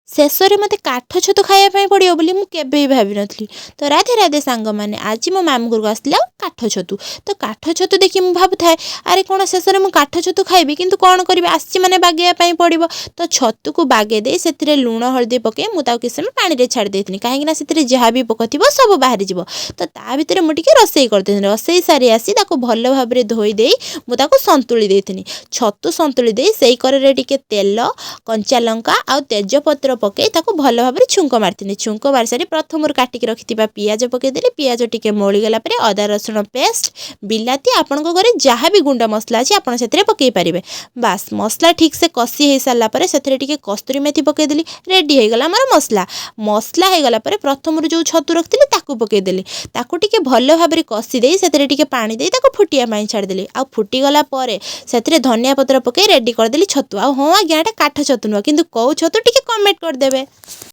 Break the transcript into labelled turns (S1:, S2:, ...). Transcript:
S1: ଶେଷରେ ମୋତେ କାଠ ଛତୁ ଖାଇବା ପାଇଁ ପଡ଼ିବ ବୋଲି ମୁଁ କେବେ ବି ଭାବିନଥିଲି। ତ ରାଧେ ରାଧେ ସାଙ୍ଗମାନେ, ଆଜି ମୋ ମାମୁଁ ଘରକୁ ଆସିଥିଲା କାଠ ଛତୁ। ତ କାଠ ଛତୁ ଦେଖି ମୁଁ ଭାବୁଥାଏ, ଆରେ କ'ଣ ଶେଷରେ ମୁଁ କାଠ ଛତୁ ଖାଇବି, କିନ୍ତୁ କ'ଣ କରିବି, ଆସିଛି ମାନେ ବାଗେଇବା ପାଇଁ ପଡ଼ିବ। ତ ଛତୁକୁ ବାଗେଇ ଦେଇ ସେଥିରେ ଲୁଣ ହଳଦୀ ପକାଇ ମୁଁ ତାକୁ କିଛି ସମୟ ପାଣିରେ ଛାଡ଼ି ଦେଇଥିଲି, କାହିଁକିନା ସେଥିରେ ଯାହା ବି ପୋକ ଥିବ ସବୁ ବାହାରିଯିବ। ତ ତା ଭିତରେ ମୁଁ ଟିକେ ରୋଷେଇ କରିଦେଇଥିଲି। ରୋଷେଇ ସାରି ଆସି ତାକୁ ଭଲ ଭାବରେ ଧୋଇ ଦେଇ ମୁଁ ତାକୁ ସନ୍ତୁଳି ଦେଇଥିଲି। ଛତୁ ସନ୍ତୁଳି ଦେଇ ସେଇ କରରେ ଟିକେ ତେଲ, କଞ୍ଚା ଲଙ୍କା ଆଉ ତେଜପତ୍ର ପକାଇ ତାକୁ ଭଲ ଭାବରେ ଛୁଙ୍କ ମାରିଥିଲି। ଛୁଙ୍କ ମାରିସାରି ପ୍ରଥମରୁ କାଟିକି ରଖିଥିବା ପିଆଜ ପକାଇଦେଲି। ପିଆଜ ଟିକେ ମଳିଗଲା ପରେ ଅଦା ରସୁଣ ପେଷ୍ଟ, ବିଲାତି, ଆପଣଙ୍କ ଘରେ ଯାହା ବି ଗୁଣ୍ଡ ମସଲା ଅଛି ଆପଣ ସେଥିରେ ପକାଇ ପାରିବେ। ବାସ୍, ମସଲା ଠିକ୍ସେ କଷି ହେଇସାରିଲା ପରେ ସେଥିରେ ଟିକେ କସ୍ତୁରୀ ମେଥି ପକାଇଦେଲି। ରେଡ଼ି ହେଇଗଲା ଆମର ମସଲା। ମସଲା ହେଇଗଲା ପରେ ପ୍ରଥମରୁ ଯେଉଁ ଛତୁ ରଖିଥିଲି ତାକୁ ପକାଇଦେଲି। ତାକୁ ଟିକେ ଭଲ ଭାବରେ କଷି ଦେଇ ସେଥିରେ ଟିକେ ପାଣି ଦେଇ ତାକୁ ଫୁଟିବା ପାଇଁ ଛାଡ଼ିଦେଲି। ଆଉ ଫୁଟିଗଲା ପରେ ସେଥିରେ ଧନିଆ ପତ୍ର ପକାଇ ରେଡ଼ି କରିଦେଲି ଛତୁ। ଆଉ ହଁ ଆଜ୍ଞା, ଏଟା କାଠ ଛତୁ ନୁହଁ, କିନ୍ତୁ କେଉଁ ଛତୁ ଟିକେ କମେଣ୍ଟ କରିଦେବେ।